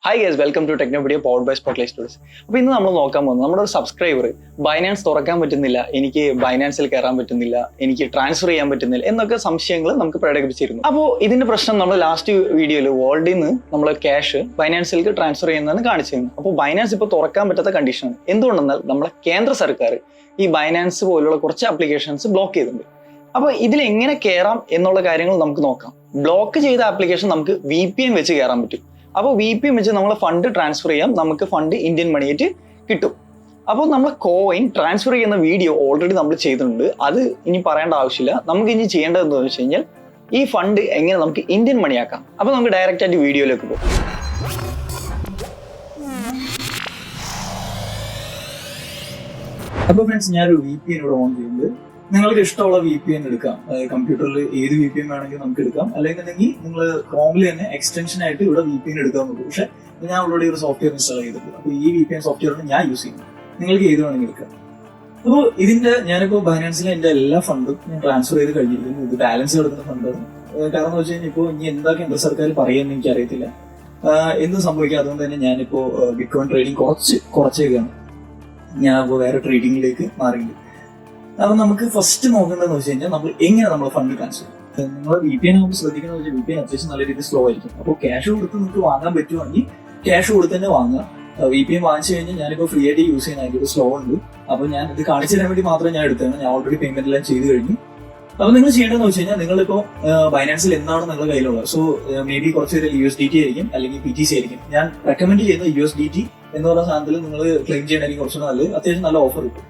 Hi guys, welcome to Technopedia powered by Spotlight Studios. അപ്പോൾ ഇന്ന് നമ്മൾ നോക്കാൻ പോകുന്നത് നമ്മുടെ ഒരു സബ്സ്ക്രൈബർ ബൈനാൻസ് തുറക്കാൻ പറ്റുന്നില്ല, എനിക്ക് ബൈനാൻസിൽ കയറാൻ പറ്റുന്നില്ല, എനിക്ക് ട്രാൻസ്ഫർ ചെയ്യാൻ പറ്റുന്നില്ല എന്നൊക്കെ സംശയങ്ങൾ നമുക്ക് പ്രകടിപ്പിച്ചിരുന്നു. അപ്പോൾ ഇതിന്റെ പ്രശ്നം നമ്മൾ ലാസ്റ്റ് വീഡിയോയിൽ വേൾഡിൽ നിന്ന് നമ്മൾ ക്യാഷ് ബൈനാൻസിലേക്ക് ട്രാൻസ്ഫർ ചെയ്യുന്നതെന്ന് കാണിച്ചിരുന്നു. അപ്പോൾ ബൈനാൻസ് ഇപ്പോൾ തുറക്കാൻ പറ്റാത്ത കണ്ടീഷനാണ്. എന്തുകൊണ്ടെന്നാൽ നമ്മുടെ കേന്ദ്ര സർക്കാർ ഈ ബൈനാൻസ് പോലുള്ള കുറച്ച് ആപ്ലിക്കേഷൻസ് ബ്ലോക്ക് ചെയ്തിട്ടുണ്ട്. അപ്പോൾ ഇതിൽ എങ്ങനെ കയറാം എന്നുള്ള കാര്യങ്ങൾ നമുക്ക് നോക്കാം. ബ്ലോക്ക് ചെയ്ത ആപ്ലിക്കേഷൻ നമുക്ക് VPN വെച്ച് കയറാൻ പറ്റും. അപ്പോൾ VPN വെച്ച് നമ്മൾ ഫണ്ട് ട്രാൻസ്ഫർ ചെയ്യാം, നമുക്ക് ഫണ്ട് ഇന്ത്യൻ മണിയായിട്ട് കിട്ടും. അപ്പോൾ നമ്മൾ കോയിൻ ട്രാൻസ്ഫർ ചെയ്യുന്ന വീഡിയോ ഓൾറെഡി നമ്മൾ ചെയ്തിട്ടുണ്ട്, അത് ഇനി പറയേണ്ട ആവശ്യമില്ല. നമുക്ക് ഇനി ചെയ്യേണ്ടത് എന്താണെന്ന് വെച്ച് കഴിഞ്ഞാൽ ഈ ഫണ്ട് എങ്ങനെ നമുക്ക് ഇന്ത്യൻ മണിയാക്കാം. അപ്പോൾ നമുക്ക് ഡയറക്റ്റ് ആയിട്ട് വീഡിയോയിലേക്ക് പോകും. അപ്പോൾ ഫ്രണ്ട്സ്, ഞാനൊരു VPN ഇവിടെ ഓൺ ചെയ്യുന്നത്. നിങ്ങൾക്ക് ഇഷ്ടമുള്ള VPN എടുക്കാം. കമ്പ്യൂട്ടറിൽ ഏത് VPN വേണമെങ്കിൽ നമുക്ക് എടുക്കാം. അല്ലെങ്കിൽ നിങ്ങൾ ക്രോമിൽ തന്നെ എക്സ്റ്റൻഷൻ ആയിട്ട് ഇവിടെ VPN എടുക്കാവുന്നുള്ളൂ. പക്ഷെ ഞാൻ ഓൾറെഡി ഒരു സോഫ്റ്റ്വെയർ ഇൻസ്റ്റാൾ ചെയ്തിട്ടുണ്ട്. അപ്പോൾ ഈ VPN സോഫ്റ്റ്വെയറാണ് ഞാൻ യൂസ് ചെയ്യുന്നത്. നിങ്ങൾക്ക് ഏത് വേണമെങ്കിൽ എടുക്കാം. അപ്പോൾ ഞാനിപ്പോൾ ബൈനാൻസിലെ എൻ്റെ എല്ലാ ഫണ്ടും ഞാൻ ട്രാൻസ്ഫർ ചെയ്ത് കഴിഞ്ഞിരിക്കുന്നു. ഇത് ബാലൻസ് കിടക്കുന്ന ഫണ്ടാണ്. കാരണം എന്ന് വെച്ച് കഴിഞ്ഞാൽ ഇപ്പോൾ ഇനി എന്താ കേന്ദ്ര സർക്കാർ പറയുമെന്ന് എനിക്കറിയത്തില്ല, എന്ത് സംഭവിക്കുക. അതുകൊണ്ട് തന്നെ ഞാനിപ്പോൾ ബിറ്റ്കോയിൻ ട്രേഡിങ് കുറച്ചേക്കാണ്. ഞാൻ ഇപ്പോൾ വേറെ ട്രേഡിങ്ങിലേക്ക് മാറിയിട്ടുണ്ട്. അപ്പൊ നമുക്ക് ഫസ്റ്റ് നോക്കേണ്ടതെന്ന് വെച്ച് കഴിഞ്ഞാൽ നമ്മൾ ഫണ്ട് ട്രാൻസ്ഫർ ചെയ്യും. നിങ്ങൾ VPN ആകുമ്പോൾ ശ്രദ്ധിക്കുന്ന വെച്ചാൽ VPN അത്യാവശ്യം നല്ല രീതിയിൽ സ്ലോ ആയിരിക്കും. അപ്പോൾ ക്യാഷ് കൊടുത്ത് നിങ്ങൾക്ക് വാങ്ങാൻ പറ്റുവാണെങ്കിൽ ക്യാഷ് കൊടുത്ത് തന്നെ വാങ്ങുക. VPN വാങ്ങിച്ചു കഴിഞ്ഞാൽ ഞാനിപ്പോൾ ഫ്രീ ആയിട്ട് യൂസ് ചെയ്യുന്ന അതിൻ്റെ ഒരു സ്ലോ ഉണ്ട്. അപ്പോൾ ഞാൻ ഇത് കാണിച്ചു തരാൻ വേണ്ടി മാത്രം ഞാൻ എടുത്തതാണ്. ഞാൻ ഓൾറെഡി പേയ്മെന്റ് എല്ലാം ചെയ്ത് കഴിഞ്ഞു. അപ്പോൾ നിങ്ങൾ ചെയ്യേണ്ടതെന്ന് വെച്ച് കഴിഞ്ഞാൽ നിങ്ങളിപ്പോൾ ബൈനാൻസിൽ എന്താണ് നിങ്ങളുടെ കയ്യിലുള്ളത്. സോ മേ ബി കുറച്ച് പേര് USDT ആയിരിക്കും, അല്ലെങ്കിൽ PTC ആയിരിക്കും. ഞാൻ റെക്കമെൻഡ് ചെയ്യുന്ന USDT എന്ന് പറയുന്ന സാധനത്തിൽ നിങ്ങൾ ക്ലെയിം ചെയ്യണമെങ്കിൽ കുറച്ചുകൂടെ നല്ലത്, അത്യാവശ്യം നല്ല ഓഫർ കിട്ടും.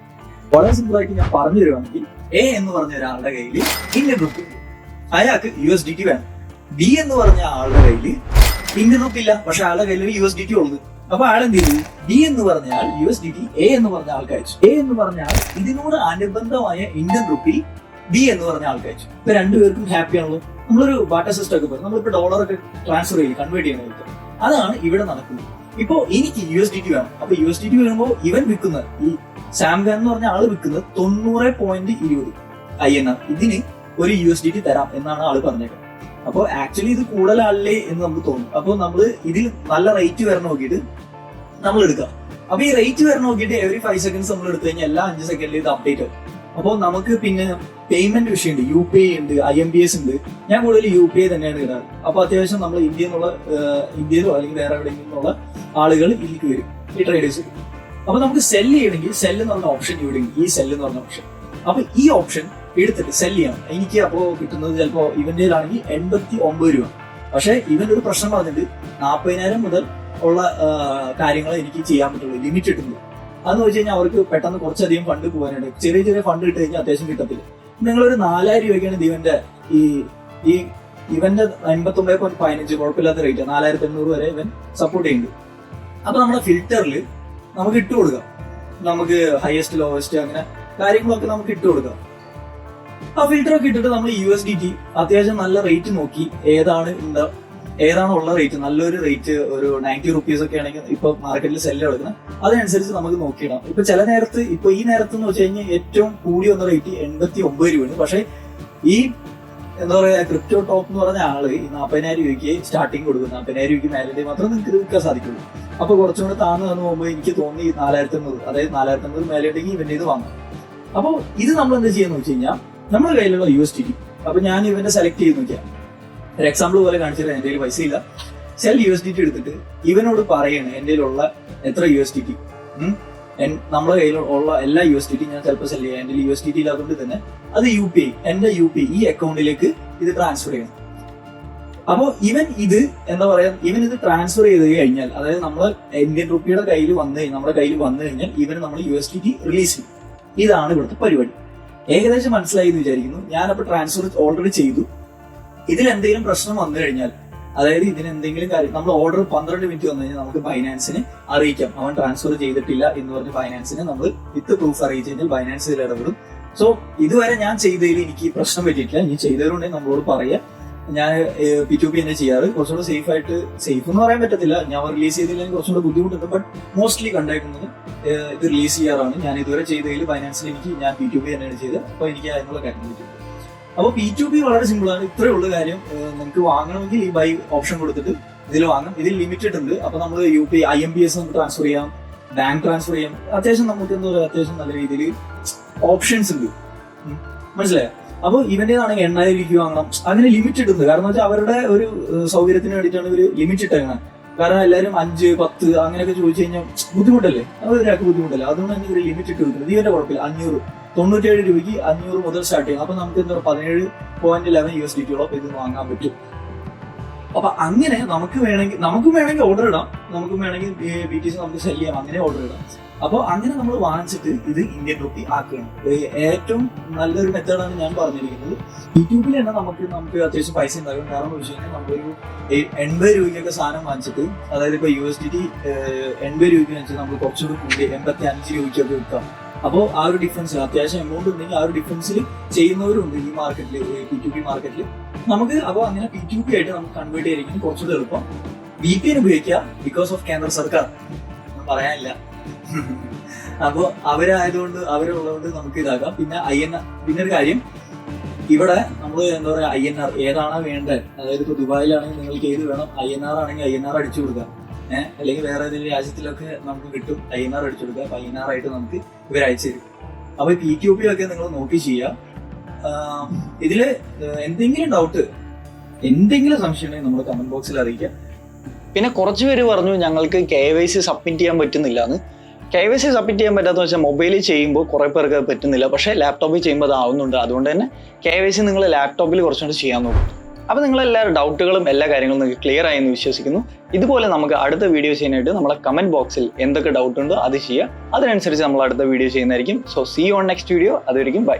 വളരെ സിമ്പിൾ ആയിട്ട് ഞാൻ പറഞ്ഞു തരുവാണെങ്കിൽ, A എന്ന് പറഞ്ഞ ഒരാളുടെ കയ്യിൽ ഇന്ത്യൻ റുപ്പി ഉണ്ട്, അയാൾക്ക് USDT വേണം. B എന്ന് പറഞ്ഞ ആളുടെ കയ്യിൽ ഇന്ത്യൻ റുപ്പി ഇല്ല, പക്ഷെ ആളുടെ കയ്യിൽ USDT ഉള്ളത്. അപ്പൊ ആൾ എന്ത് ചെയ്തു? B എന്ന് പറഞ്ഞ ആൾ USDT A എന്ന് പറഞ്ഞ ആൾക്ക് അയച്ചു. A എന്ന് പറഞ്ഞ ആൾ ഇതിനോട് അനുബന്ധമായ ഇന്ത്യൻ റുപ്പി B എന്ന് പറഞ്ഞ ആൾക്ക് അയച്ചു. ഇപ്പൊ രണ്ടുപേർക്കും ഹാപ്പി ആണല്ലോ. നമ്മളൊരു ബാട്ടർ സിസ്റ്റം ഒക്കെ പറയും, നമ്മളിപ്പോ ഡോളറൊക്കെ ട്രാൻസ്ഫർ ചെയ്യും, കൺവേർട്ട് ചെയ്യുന്നത്. അതാണ് ഇവിടെ നടക്കുന്നത്. ഇപ്പോ എനിക്ക് USDT വേണം. അപ്പൊ USDT വരുമ്പോൾ ഇവൻ വിൽക്കുന്നത്, ഈ സാംഗൻ എന്ന് പറഞ്ഞ ആള് വിൽക്കുന്നത് 90.20 INR. ഇതിന് ഒരു USDT തരാം എന്നാണ് ആള് പറഞ്ഞേക്കുന്നത്. അപ്പോൾ ആക്ച്വലി ഇത് കൂടുതലല്ലേ എന്ന് നമുക്ക് തോന്നും. അപ്പോൾ നമ്മൾ ഇതിൽ നല്ല റേറ്റ് വരണം നോക്കിയിട്ട് നമ്മൾ എടുക്കാം. അപ്പൊ ഈ റേറ്റ് വരണം നോക്കിയിട്ട് എവറി 5 seconds നമ്മൾ എടുത്തു കഴിഞ്ഞാൽ എല്ലാ 5 സെക്കൻഡിൽ ഇത് അപ്ഡേറ്റ് ആവും. അപ്പോൾ നമുക്ക് പിന്നെ പേയ്മെന്റ് വിഷയമുണ്ട്, UPI ഉണ്ട്, IMPS ഉണ്ട്. ഞാൻ കൂടുതൽ UPI തന്നെയാണ് ഇടാറ്. അപ്പൊ അത്യാവശ്യം നമ്മൾ ഇന്ത്യയിലോ അല്ലെങ്കിൽ വേറെ എവിടെയെങ്കിലും ഉള്ള ആളുകൾ ഇതിലേക്ക് വരും, ഈ ട്രേഡേഴ്സ് വരും. അപ്പൊ നമുക്ക് സെല് ചെയ്യണമെങ്കിൽ സെല്ല് എന്ന് പറഞ്ഞ ഓപ്ഷൻ ഇവിടെ ഉണ്ട്, ഈ സെല്ല് എന്ന് പറഞ്ഞ ഓപ്ഷൻ. അപ്പൊ ഈ ഓപ്ഷൻ എടുത്തിട്ട് സെല് ചെയ്യണം. എനിക്ക് അപ്പോൾ കിട്ടുന്നത് ചിലപ്പോ ഇവന്റെ ആണെങ്കിൽ 89 രൂപ. പക്ഷെ ഇവന്റെ ഒരു പ്രശ്നം പറഞ്ഞിട്ട് 40,000 മുതൽ ഉള്ള കാര്യങ്ങൾ എനിക്ക് ചെയ്യാൻ പറ്റുള്ളൂ, ലിമിറ്റ് ഇട്ടുണ്ട്. അതെന്ന് വെച്ച് കഴിഞ്ഞാൽ അവർക്ക് പെട്ടെന്ന് കുറച്ചധികം ഫണ്ട് പോകാനുണ്ട്. ചെറിയ ഫണ്ട് ഇട്ട് കഴിഞ്ഞാൽ അത്യാവശ്യം കിട്ടത്തില്ല. നിങ്ങളൊരു 4,000 രൂപയ്ക്കാണ് ഇവന്റെ 59.15 കുഴപ്പമില്ലാത്ത റേറ്റ്, 4,800 വരെ ഇവൻ സപ്പോർട്ട് ചെയ്യുന്നുണ്ട്. അപ്പൊ നമ്മുടെ ഫിൽറ്ററിൽ നമുക്ക് ഇട്ട് കൊടുക്കാം, നമുക്ക് ഹയസ്റ്റ് ലോവസ്റ്റ് അങ്ങനെ കാര്യങ്ങളൊക്കെ നമുക്ക് ഇട്ട് കൊടുക്കാം. ആ ഫിൽറ്റർ ഒക്കെ ഇട്ടിട്ട് നമ്മൾ USDT അത്യാവശ്യം നല്ല റേറ്റ് നോക്കി ഏതാണ് ഉള്ള റേറ്റ്, നല്ലൊരു റേറ്റ്, ഒരു 90 rupees ഒക്കെ ആണെങ്കിൽ ഇപ്പൊ മാർക്കറ്റിൽ സെല്ല് എടുക്കുന്നത്, അതിനനുസരിച്ച് നമുക്ക് നോക്കിയിടാം. ഇപ്പൊ ചില നേരത്ത്, ഇപ്പൊ ഈ നേരത്ത് എന്ന് വെച്ച് കഴിഞ്ഞാൽ ഏറ്റവും കൂടി വന്ന റേറ്റ് 89 രൂപയാണ്. പക്ഷെ ഈ എന്താ പറയാ, ക്രിപ്റ്റോ ടോപ്പ് എന്ന് പറഞ്ഞ ആള് ഈ 40,000 രൂപയ്ക്ക് സ്റ്റാർട്ടിങ് കൊടുക്കും. 40,000 രൂപയ്ക്ക് മേലെ മാത്രമേ നിങ്ങൾക്ക് ഇത് വിൽക്കാൻ സാധിക്കുള്ളൂ. അപ്പൊ കുറച്ചുകൂടെ താന്ന് പോകുമ്പോൾ എനിക്ക് തോന്നി 4,800, അതായത് 4,800 മേലെ ഉണ്ടെങ്കിൽ ഇവന്റെ ഇത് വാങ്ങാം. അപ്പോൾ ഇത് നമ്മൾ എന്താ ചെയ്യാന്ന് വെച്ച് കഴിഞ്ഞാൽ, നമ്മുടെ കയ്യിലുള്ള USDT, അപ്പൊ ഞാൻ ഇവന്റെ സെലക്ട് ചെയ്ത് നോക്കിയാൽ ഒരു എക്സാമ്പിൾ പോലെ കാണിച്ചിട്ട് എന്റെ കയ്യിൽ പൈസ ഇല്ല, സെൽ USDT എടുത്തിട്ട് ഇവനോട് പറയണേ എന്റെ കയ്യിലുള്ള എത്ര USDT, നമ്മുടെ കയ്യിലുള്ള എല്ലാ USDT ഞാൻ ചിലപ്പോൾ സെല് ചെയ്യാം. എന്റെ USDT ഇല്ലാത്തതുകൊണ്ട് തന്നെ അത് UPI, എന്റെ UPI ഈ അക്കൗണ്ടിലേക്ക് ഇത് ട്രാൻസ്ഫർ ചെയ്യണം. അപ്പോൾ ഇവൻ ഇത് ട്രാൻസ്ഫർ ചെയ്ത് കഴിഞ്ഞാൽ, അതായത് നമ്മൾ ഇന്ത്യൻ റുപ്പിയുടെ നമ്മുടെ കയ്യിൽ വന്നു കഴിഞ്ഞാൽ ഇവന് നമ്മൾ USDT റിലീസ് ചെയ്യും. ഇതാണ് ഇവിടുത്തെ പരിപാടി. ഏകദേശം മനസ്സിലായി എന്ന് വിചാരിക്കുന്നു. ഞാനപ്പോൾ ട്രാൻസ്ഫർ ഓൾറെഡി ചെയ്തു. ഇതിൽ എന്തെങ്കിലും പ്രശ്നം വന്നു കഴിഞ്ഞാൽ, അതായത് ഇതിന് എന്തെങ്കിലും കാര്യം, നമ്മൾ ഓർഡർ 12 മിനിറ്റ് വന്നു കഴിഞ്ഞാൽ നമുക്ക് ബൈനാൻസിനെ അറിയിക്കാം അവൻ ട്രാൻസ്ഫർ ചെയ്തിട്ടില്ല എന്ന് പറഞ്ഞ് ബൈനാൻസിനെ നമ്മൾ വിത്ത് പ്രൂഫ് അറിയിച്ചു കഴിഞ്ഞാൽ ബൈനാൻസ് ഇതിൽ ഇടപെടും. സോ ഇതുവരെ ഞാൻ ചെയ്തതിൽ എനിക്ക് പ്രശ്നം പറ്റിയിട്ടില്ല. ഇനി ചെയ്തവരുണ്ടെങ്കിൽ നമ്മളോട് പറയാം. ഞാൻ P2P തന്നെ ചെയ്യാറ്. കുറച്ചുകൂടെ സേഫ് എന്ന് പറയാൻ പറ്റത്തില്ല, ഞാൻ റിലീസ് ചെയ്തില്ലെങ്കിൽ കുറച്ചുകൂടെ ബുദ്ധിമുട്ടുണ്ട്. ബട്ട് മോസ്റ്റ്ലി കണ്ടേക്കുന്നത് ഇത് റിലീസ് ചെയ്യാറാണ്. ഞാൻ ഇതുവരെ ചെയ്തതിൽ ബൈനാൻസിൽ ഞാൻ P2P തന്നെയാണ് ചെയ്തത്. അപ്പൊ എനിക്ക് അതിനുള്ള കാര്യം പറ്റും. അപ്പോൾ P2P വളരെ സിമ്പിൾ ആണ്. ഇത്രയേ ഉള്ള കാര്യം. നിങ്ങൾക്ക് വാങ്ങണമെങ്കിൽ ഈ ബൈ ഓപ്ഷൻ കൊടുത്തിട്ട് ഇതിൽ വാങ്ങാം. ഇതിൽ ലിമിറ്റഡ് ഉണ്ട്. അപ്പൊ നമ്മൾ UPI IMPS നമുക്ക് ട്രാൻസ്ഫർ ചെയ്യാം, ബാങ്ക് ട്രാൻസ്ഫർ ചെയ്യാം. അത്യാവശ്യം നമുക്ക് എന്താ പറയുക, അത്യാവശ്യം നല്ല രീതിയിൽ ഓപ്ഷൻസ് ഉണ്ട്. മനസ്സിലായോ? അപ്പോൾ ഇവന്റേതാണെങ്കിൽ 8000 രൂപയ്ക്ക് വാങ്ങണം, അങ്ങനെ ലിമിറ്റഡ് ഉണ്ട്. കാരണം വെച്ചാൽ അവരുടെ ഒരു സൗകര്യത്തിന് വേണ്ടിയിട്ടാണ് ഇവർ ലിമിറ്റ് ഇട്ടേക്കുന്നത്. കാരണം എല്ലാവരും 5, 10 അങ്ങനെയൊക്കെ ചോദിച്ചു കഴിഞ്ഞാൽ ബുദ്ധിമുട്ടല്ലേ, അത് ഒരാൾക്ക് ബുദ്ധിമുട്ടല്ലേ. അതുകൊണ്ട് തന്നെ ഇവർ ലിമിറ്റ് ഇട്ട് കിട്ടുന്നത്. ഇതിന്റെ കുഴപ്പമില്ല. 597 രൂപയ്ക്ക് 500 മുതൽ സ്റ്റാർട്ട് ചെയ്യും. അപ്പൊ നമുക്ക് എന്താ പറയുക, 17.11 USDT ഇത് വാങ്ങാൻ പറ്റും. അപ്പൊ അങ്ങനെ നമുക്ക് വേണമെങ്കിൽ ഓർഡർ ഇടാം, നമുക്ക് വേണമെങ്കിൽ BTC നമുക്ക് സെല് ചെയ്യാം, അങ്ങനെ ഓർഡർ ഇടാം. അപ്പോൾ അങ്ങനെ നമ്മൾ വാങ്ങിച്ചിട്ട് ഇത് ഇന്ത്യൻ രൂപി ആക്കുകയാണ്. ഏറ്റവും നല്ലൊരു മെത്തേഡാണ് ഞാൻ പറഞ്ഞിരിക്കുന്നത്. യൂട്യൂബിൽ തന്നെ നമുക്ക് അത്യാവശ്യം പൈസ ഉണ്ടാകും. കാരണം എന്ന് വെച്ച് കഴിഞ്ഞാൽ നമ്മളൊരു 80 രൂപയ്ക്കൊക്കെ സാധനം വാങ്ങിച്ചിട്ട്, അതായത് ഇപ്പൊ USDT 80 രൂപയ്ക്ക് വാങ്ങിച്ചിട്ട് നമ്മൾ കുറച്ചുകൂടി കൂടി 85 രൂപയ്ക്കൊക്കെ വിൽക്കാം. അപ്പോൾ ആ ഒരു ഡിഫറൻസ്, അത്യാവശ്യം എമൗണ്ട് ഉണ്ടെങ്കിൽ ആ ഒരു ഡിഫറൻസിൽ ചെയ്യുന്നവരുണ്ട് ഈ മാർക്കറ്റിൽ, P2P മാർക്കറ്റിൽ. നമുക്ക് അപ്പോൾ അങ്ങനെ P2P ആയിട്ട് നമുക്ക് കൺവേർട്ട് ചെയ്തിരിക്കും കുറച്ചുകൂടി എളുപ്പം. VPN ഉപയോഗിക്കുക, ബിക്കോസ് ഓഫ് കേന്ദ്ര സർക്കാർ, പറയാനില്ല. അപ്പോൾ അവരുള്ളതുകൊണ്ട് നമുക്ക് ഇതാക്കാം. പിന്നെ പിന്നെ ഒരു കാര്യം, ഇവിടെ നമ്മൾ എന്താ പറയുക, INR ഏതാണോ വേണ്ടത്, അതായത് ഇപ്പോൾ ദുബായിലാണെങ്കിൽ നിങ്ങൾക്ക് ഏത് വേണം, INR ആണെങ്കിൽ INR അടിച്ചു കൊടുക്കാം. അല്ലെങ്കിൽ വേറെ ഏതെങ്കിലും രാജ്യത്തിലൊക്കെ നമുക്ക് കിട്ടും, INR അടിച്ചു കൊടുക്കുക. അപ്പൊ INR ആയിട്ട് നമുക്ക് ഇവർ അയച്ചു തരും. അപ്പൊ P2P ഒക്കെ നിങ്ങൾ നോക്കി ചെയ്യുക. ഇതില് എന്തെങ്കിലും ഡൗട്ട്, എന്തെങ്കിലും സംശയം ഉണ്ടെങ്കിൽ നമ്മൾ കമന്റ് ബോക്സിൽ അറിയിക്കുക. പിന്നെ കുറച്ച് പേര് പറഞ്ഞു ഞങ്ങൾക്ക് KYC സബ്മിറ്റ് ചെയ്യാൻ പറ്റുന്നില്ല എന്ന്. KYC സബ്മിറ്റ് ചെയ്യാൻ പറ്റാത്ത വെച്ചാൽ മൊബൈലിൽ ചെയ്യുമ്പോൾ കുറേ പേർക്ക് പറ്റുന്നില്ല, പക്ഷേ ലാപ്ടോപ്പിൽ ചെയ്യുമ്പോൾ അതാവുന്നുണ്ട്. അതുകൊണ്ട് തന്നെ KYC നിങ്ങൾ ലാപ്ടോപ്പിൽ കുറച്ചുകൂടി ചെയ്യാൻ നോക്കും. അപ്പോൾ നിങ്ങളെല്ലാവരും ഡൗട്ടുകളും എല്ലാ കാര്യങ്ങളും നിങ്ങൾക്ക് ക്ലിയർ ആയി എന്ന് വിശ്വസിക്കുന്നു. ഇതുപോലെ നമുക്ക് അടുത്ത വീഡിയോ ചെയ്യാനായിട്ട് നമ്മളെ കമന്റ് ബോക്സിൽ എന്തൊക്കെ ഡൗട്ട് ഉണ്ടോ അത് ചെയ്യുക. അതിനനുസരിച്ച് നമ്മൾ അടുത്ത വീഡിയോ ചെയ്യുന്നതായിരിക്കും. So see you on next video. അതുവരെയും ബൈ.